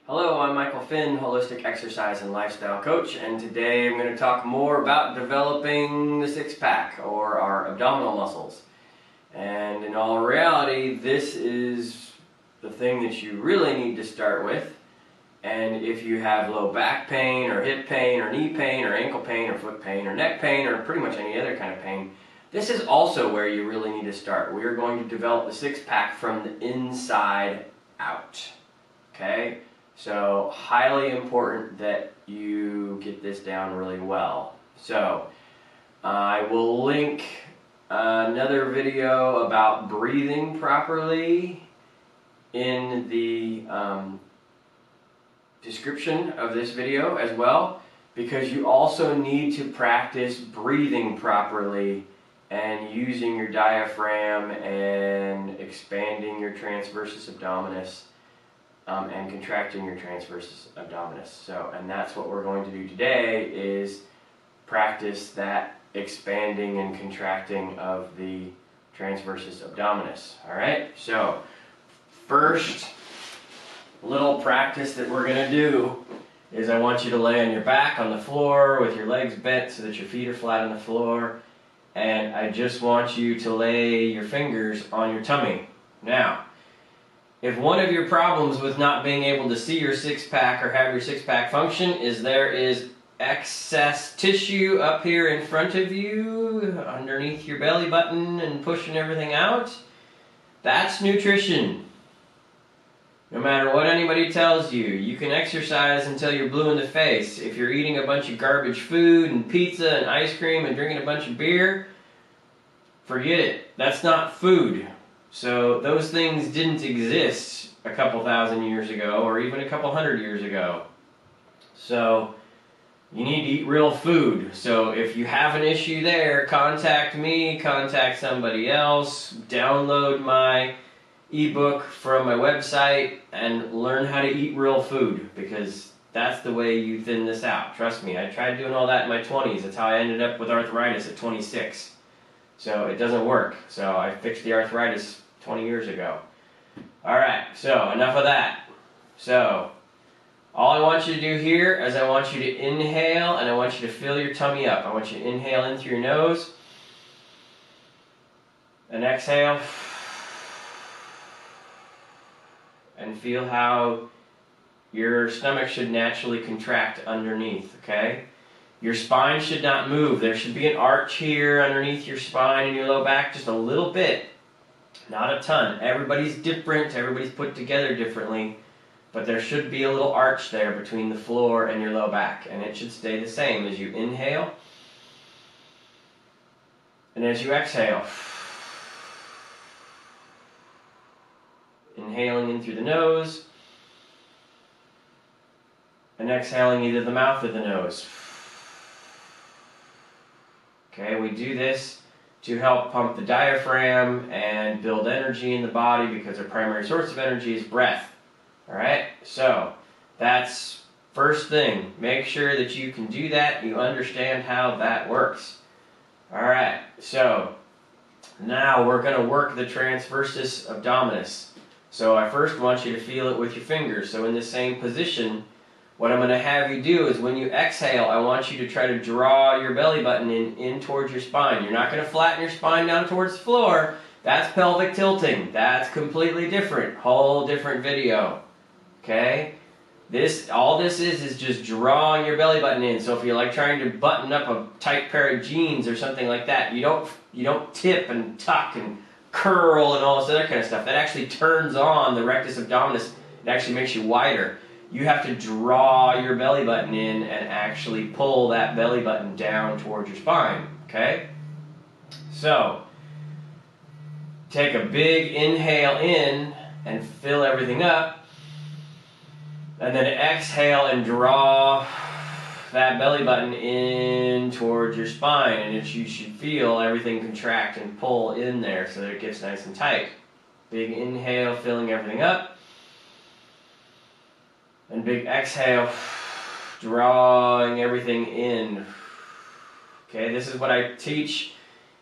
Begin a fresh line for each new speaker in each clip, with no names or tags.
Hello, I'm Michael Finn, holistic exercise and lifestyle coach, and today I'm going to talk more about developing the six-pack or our abdominal muscles. And in all reality, this is the thing that you really need to start with. And if you have low back pain or hip pain or knee pain or ankle pain or foot pain or neck pain or pretty much any other kind of pain, this is also where you really need to start. We are going to develop the six-pack from the inside out. Okay? So, highly important that you get this down really well. So, I will link another video about breathing properly in the description of this video as well, because you also need to practice breathing properly and using your diaphragm and expanding your transversus abdominis. And contracting your transversus abdominis. So, and that's what we're going to do today, is practice that expanding and contracting of the transversus abdominis. Alright, so first little practice that we're going to do is I want you to lay on your back on the floor with your legs bent so that your feet are flat on the floor, and I just want you to lay your fingers on your tummy. Now, if one of your problems with not being able to see your six-pack or have your six-pack function is there is excess tissue up here in front of you, underneath your belly button and pushing everything out, that's nutrition. No matter what anybody tells you, you can exercise until you're blue in the face. If you're eating a bunch of garbage food and pizza and ice cream and drinking a bunch of beer, forget it. That's not food. So those things didn't exist a couple thousand years ago or even a couple hundred years ago. So you need to eat real food. So if you have an issue there, contact me, contact somebody else, download my ebook from my website and learn how to eat real food, because that's the way you thin this out. Trust me, I tried doing all that in my 20s. That's how I ended up with arthritis at 26. So it doesn't work. So I fixed the arthritis 20 years ago. Alright, so enough of that. So, all I want you to do here is I want you to inhale and I want you to fill your tummy up. I want you to inhale in through your nose and exhale. And feel how your stomach should naturally contract underneath, okay? Your spine should not move. There should be an arch here underneath your spine and your low back, just a little bit. Not a ton. Everybody's different. Everybody's put together differently. But there should be a little arch there between the floor and your low back. And it should stay the same as you inhale and as you exhale. Inhaling in through the nose and exhaling either the mouth or the nose. Okay, we do this to help pump the diaphragm and build energy in the body, because our primary source of energy is breath. Alright, so that's first thing. Make sure that you can do that, you understand how that works. Alright, so now we're going to work the transversus abdominis. So I first want you to feel it with your fingers. So in the same position, what I'm going to have you do is when you exhale, I want you to try to draw your belly button in towards your spine. You're not going to flatten your spine down towards the floor. That's pelvic tilting. That's completely different. Whole different video. Okay? All this is just drawing your belly button in. So if you're like trying to button up a tight pair of jeans or something like that, you don't tip and tuck and curl and all this other kind of stuff. That actually turns on the rectus abdominis. It actually makes you wider. You have to draw your belly button in and actually pull that belly button down towards your spine, okay? So, take a big inhale in and fill everything up, and then exhale and draw that belly button in towards your spine, and you should feel everything contract and pull in there so that it gets nice and tight. Big inhale, filling everything up. And big exhale, drawing everything in. Okay, this is what I teach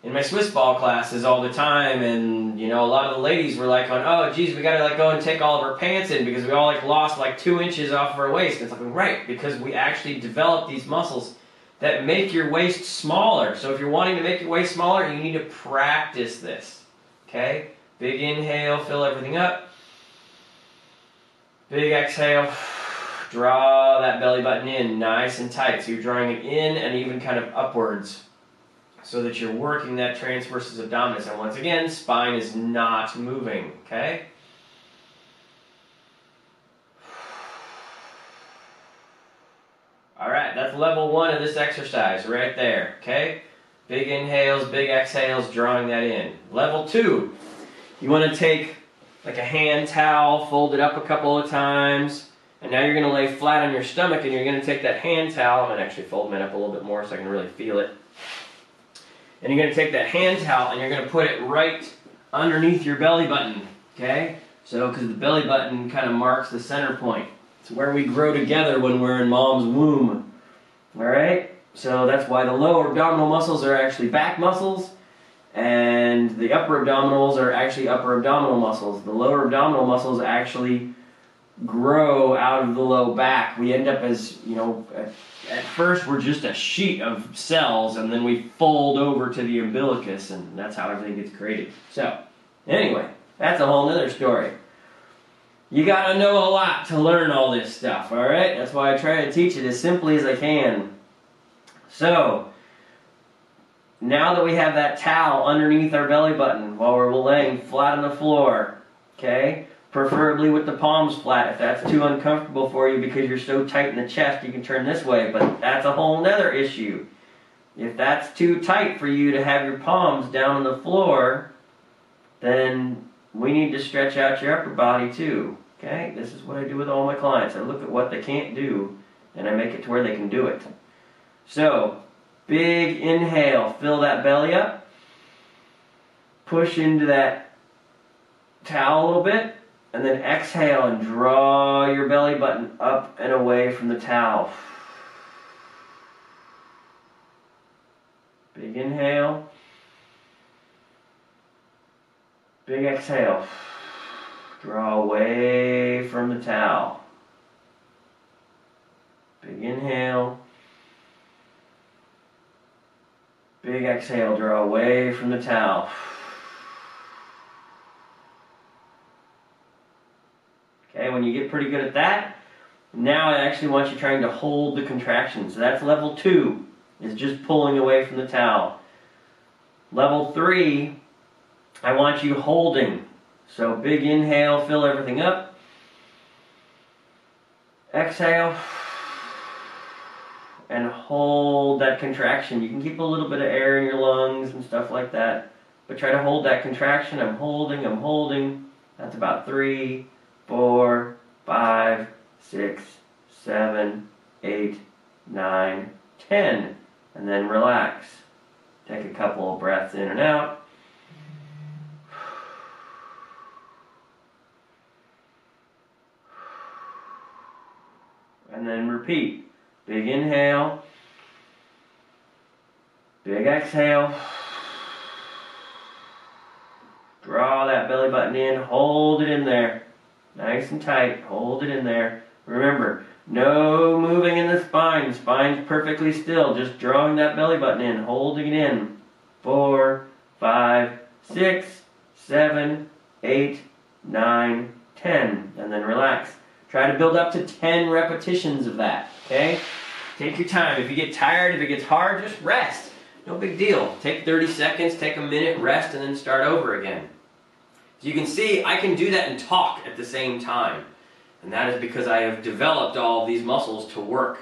in my Swiss ball classes all the time, and you know, a lot of the ladies were like, "Oh, geez, we gotta like go and take all of our pants in because we all like lost like 2 inches off of our waist." And it's like, right, because we actually develop these muscles that make your waist smaller. So if you're wanting to make your waist smaller, you need to practice this. Okay, big inhale, fill everything up. Big exhale, draw that belly button in nice and tight. So you're drawing it in and even kind of upwards, so that you're working that transversus abdominis. And once again, spine is not moving, okay? All right, that's level 1 of this exercise right there, okay? Big inhales, big exhales, drawing that in. Level 2, you want to take like a hand towel, fold it up a couple of times, and now you're going to lay flat on your stomach, and you're going to take that hand towel. I'm going to actually fold mine up a little bit more so I can really feel it. And you're going to take that hand towel and you're going to put it right underneath your belly button, okay? So, because the belly button kind of marks the center point. It's where we grow together when we're in mom's womb, all right? So that's why the lower abdominal muscles are actually back muscles, and the upper abdominals are actually upper abdominal muscles. The lower abdominal muscles actually grow out of the low back. We end up as, you know, at first we're just a sheet of cells, and then we fold over to the umbilicus, and that's how everything gets created. So, anyway, that's a whole nother story. You gotta know a lot to learn all this stuff, alright? That's why I try to teach it as simply as I can. So, now that we have that towel underneath our belly button while we're laying flat on the floor, okay? Preferably with the palms flat. If that's too uncomfortable for you because you're so tight in the chest, you can turn this way, but that's a whole nother issue. If that's too tight for you to have your palms down on the floor, then we need to stretch out your upper body too. Okay? This is what I do with all my clients. I look at what they can't do, and I make it to where they can do it. So, big inhale, fill that belly up. Push into that towel a little bit. And then exhale and draw your belly button up and away from the towel. Big inhale. Big exhale. Draw away from the towel. Big inhale. Big exhale. Draw away from the towel. Okay, when you get pretty good at that, now I actually want you trying to hold the contraction. So that's level 2, is just pulling away from the towel. Level 3, I want you holding. So big inhale, fill everything up. Exhale. And hold that contraction. You can keep a little bit of air in your lungs and stuff like that, but try to hold that contraction. I'm holding. That's about 3, 4, 5, 6, 7, 8, 9, 10. And then relax. Take a couple of breaths in and out. And then repeat. Big inhale. Big exhale. Draw that belly button in. Hold it in there. Nice and tight. Hold it in there. Remember, no moving in the spine. The spine's perfectly still. Just drawing that belly button in. Holding it in. 4, 5, 6, 7, 8, 9, 10. And then relax. Try to build up to 10 repetitions of that. Okay? Take your time. If you get tired, if it gets hard, just rest. No big deal. Take 30 seconds, take a minute, rest, and then start over again. So you can see I can do that and talk at the same time. And that is because I have developed all of these muscles to work.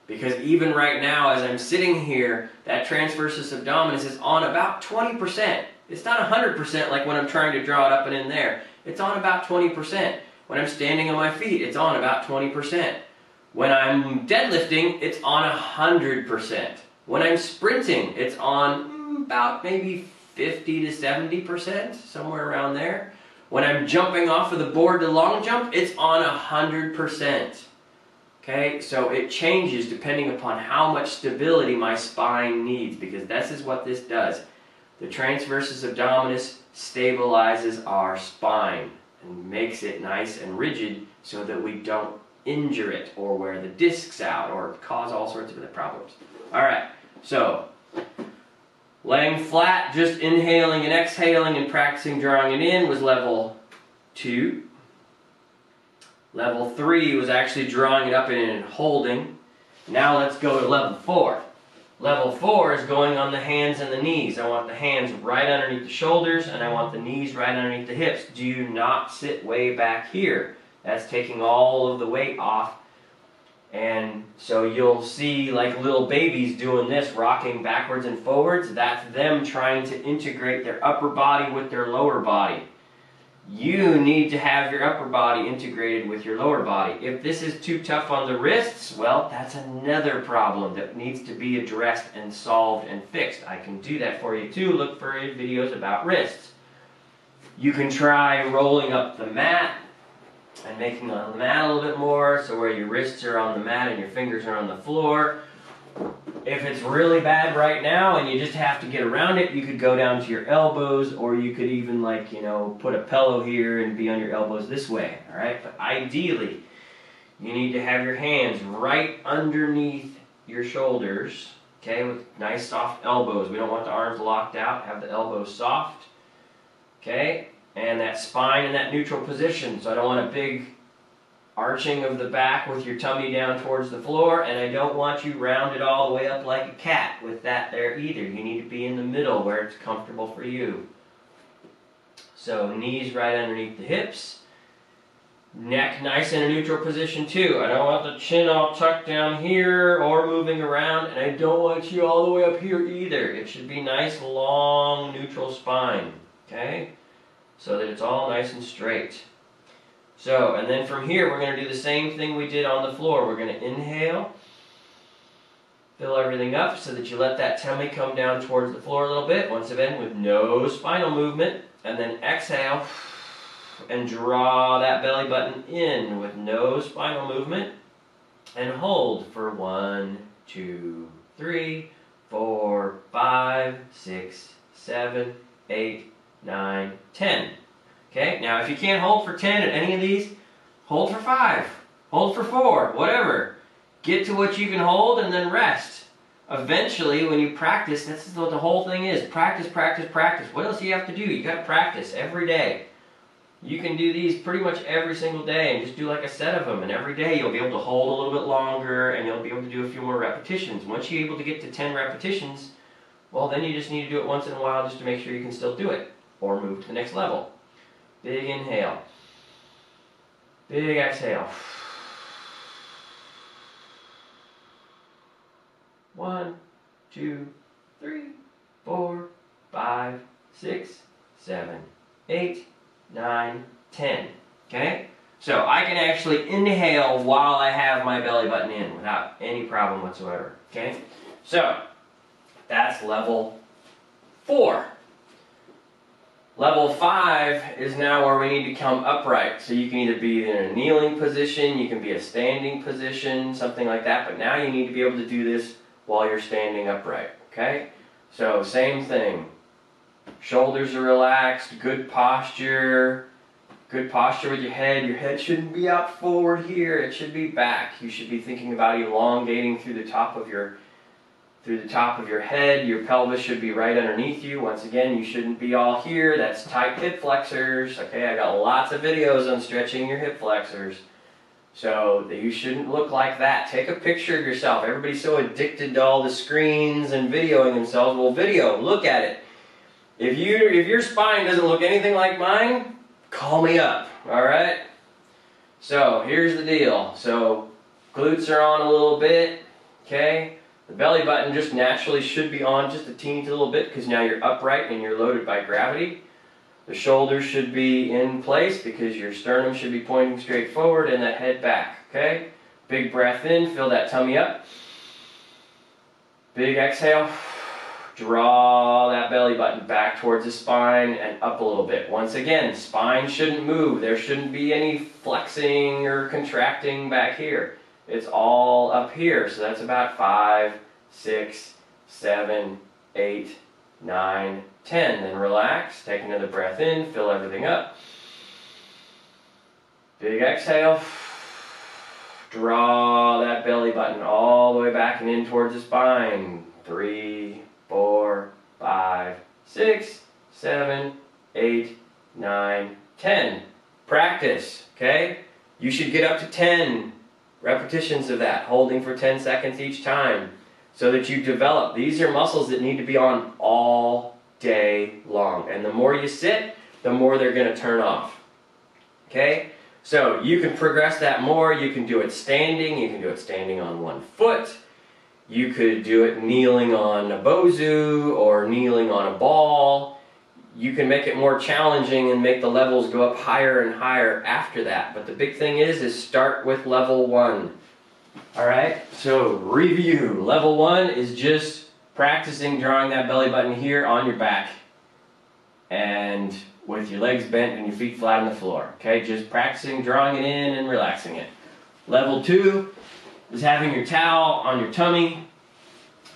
Because even right now, as I'm sitting here, that transversus abdominis is on about 20%. It's not 100% like when I'm trying to draw it up and in there. It's on about 20%. When I'm standing on my feet, it's on about 20%. When I'm deadlifting, it's on 100%. When I'm sprinting, it's on about maybe 50 to 70%, somewhere around there. When I'm jumping off of the board to long jump, it's on 100%. Okay, so it changes depending upon how much stability my spine needs, because this is what this does. The transversus abdominis stabilizes our spine and makes it nice and rigid so that we don't injure it or wear the discs out or cause all sorts of other problems. Alright, so laying flat, just inhaling and exhaling and practicing drawing it in was level 2. Level 3 was actually drawing it up and holding. Now let's go to level 4. Level 4 is going on the hands and the knees. I want the hands right underneath the shoulders and I want the knees right underneath the hips. Do not sit way back here. That's taking all of the weight off. And so you'll see like little babies doing this, rocking backwards and forwards. That's them trying to integrate their upper body with their lower body. You need to have your upper body integrated with your lower body. If this is too tough on the wrists, well, that's another problem that needs to be addressed and solved and fixed. I can do that for you too. Look for videos about wrists. You can try rolling up the mat and making the mat a little bit more so where your wrists are on the mat and your fingers are on the floor. If it's really bad right now and you just have to get around it, you could go down to your elbows, or you could even, like, you know, put a pillow here and be on your elbows this way, all right? But ideally, you need to have your hands right underneath your shoulders, okay, with nice soft elbows. We don't want the arms locked out. Have the elbows soft, okay? And that spine in that neutral position. So I don't want a big arching of the back with your tummy down towards the floor, and I don't want you rounded all the way up like a cat with that there either. You need to be in the middle where it's comfortable for you. So knees right underneath the hips. Neck nice in a neutral position too. I don't want the chin all tucked down here or moving around, and I don't want you all the way up here either. It should be nice, long, neutral spine, okay? So that it's all nice and straight. So, and then from here, we're going to do the same thing we did on the floor. We're going to inhale, fill everything up so that you let that tummy come down towards the floor a little bit, once again with no spinal movement, and then exhale and draw that belly button in with no spinal movement, and hold for 1, 2, 3, 4, 5, 6, 7, 8, 9, 10. Okay, now if you can't hold for 10 at any of these, hold for 5, hold for 4, whatever. Get to what you can hold and then rest. Eventually, when you practice, this is what the whole thing is. Practice, practice, practice. What else do you have to do? You got to practice every day. You can do these pretty much every single day and just do like a set of them. And every day you'll be able to hold a little bit longer and you'll be able to do a few more repetitions. Once you're able to get to 10 repetitions, well, then you just need to do it once in a while just to make sure you can still do it or move to the next level. Big inhale. Big exhale. 1, 2, 3, 4, 5, 6, 7, 8, 9, 10. Okay? So I can actually inhale while I have my belly button in without any problem whatsoever. Okay? So that's level 4. Level 5 is now where we need to come upright. So you can either be in a kneeling position, you can be a standing position, something like that. But now you need to be able to do this while you're standing upright. Okay? So same thing. Shoulders are relaxed, good posture. Good posture with your head. Your head shouldn't be out forward here. It should be back. You should be thinking about elongating through the top of your head. Your pelvis should be right underneath you. Once again, you shouldn't be all here. That's tight hip flexors. Okay, I got lots of videos on stretching your hip flexors. So you shouldn't look like that. Take a picture of yourself. Everybody's so addicted to all the screens and videoing themselves. Well, video, look at it. If your spine doesn't look anything like mine, call me up, all right? So here's the deal. So glutes are on a little bit, okay? The belly button just naturally should be on just a teeny little bit because now you're upright and you're loaded by gravity. The shoulders should be in place because your sternum should be pointing straight forward and that head back, okay? Big breath in, fill that tummy up. Big exhale. Draw that belly button back towards the spine and up a little bit. Once again, spine shouldn't move. There shouldn't be any flexing or contracting back here. It's all up here. So that's about 5, 6, 7, 8, 9, 10. Then relax, take another breath in, fill everything up. Big exhale. Draw that belly button all the way back and in towards the spine. 3, 4, 5, 6, 7, 8, 9, 10. Practice, okay? You should get up to 10 repetitions of that, holding for 10 seconds each time, so that you develop. These are muscles that need to be on all day long. And the more you sit, the more they're going to turn off. Okay? So you can progress that more. You can do it standing. You can do it standing on one foot. You could do it kneeling on a bozu or kneeling on a ball. You can make it more challenging and make the levels go up higher and higher after that. But the big thing is start with level 1. Alright, so review. Level 1 is just practicing drawing that belly button here on your back. And with your legs bent and your feet flat on the floor. Okay, just practicing drawing it in and relaxing it. Level 2 is having your towel on your tummy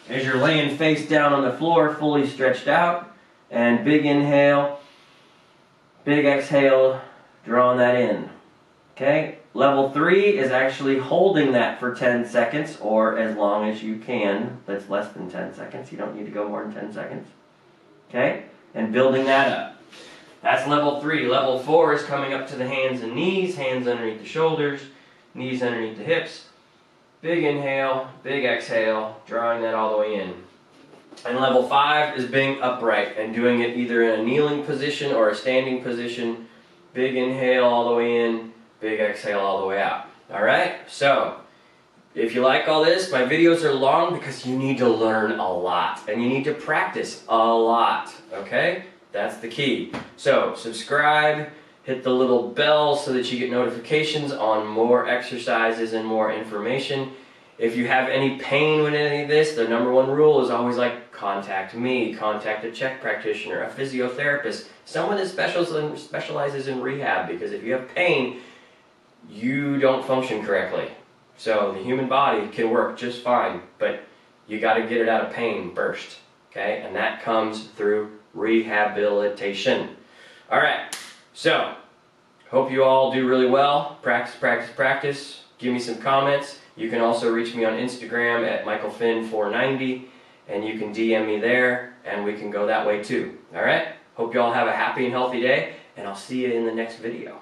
as you're laying face down on the floor, fully stretched out. And big inhale, big exhale, drawing that in. Okay, level 3 is actually holding that for 10 seconds or as long as you can. That's less than 10 seconds. You don't need to go more than 10 seconds. Okay, and building that up. That's level 3. Level 4 is coming up to the hands and knees, hands underneath the shoulders, knees underneath the hips. Big inhale, big exhale, drawing that all the way in. And level 5 is being upright and doing it either in a kneeling position or a standing position. Big inhale all the way in, big exhale all the way out. Alright, so if you like all this, my videos are long because you need to learn a lot and you need to practice a lot. Okay, that's the key. So subscribe, hit the little bell so that you get notifications on more exercises and more information. If you have any pain with any of this, the #1 rule is always like contact me, contact a Czech practitioner, a physiotherapist, someone that specializes in rehab, because if you have pain, you don't function correctly. So the human body can work just fine, but you got to get it out of pain first, okay? And that comes through rehabilitation. All right, so hope you all do really well. Practice, practice, practice. Give me some comments. You can also reach me on Instagram at michaelfinn490, and you can DM me there, and we can go that way too. All right? Hope you all have a happy and healthy day, and I'll see you in the next video.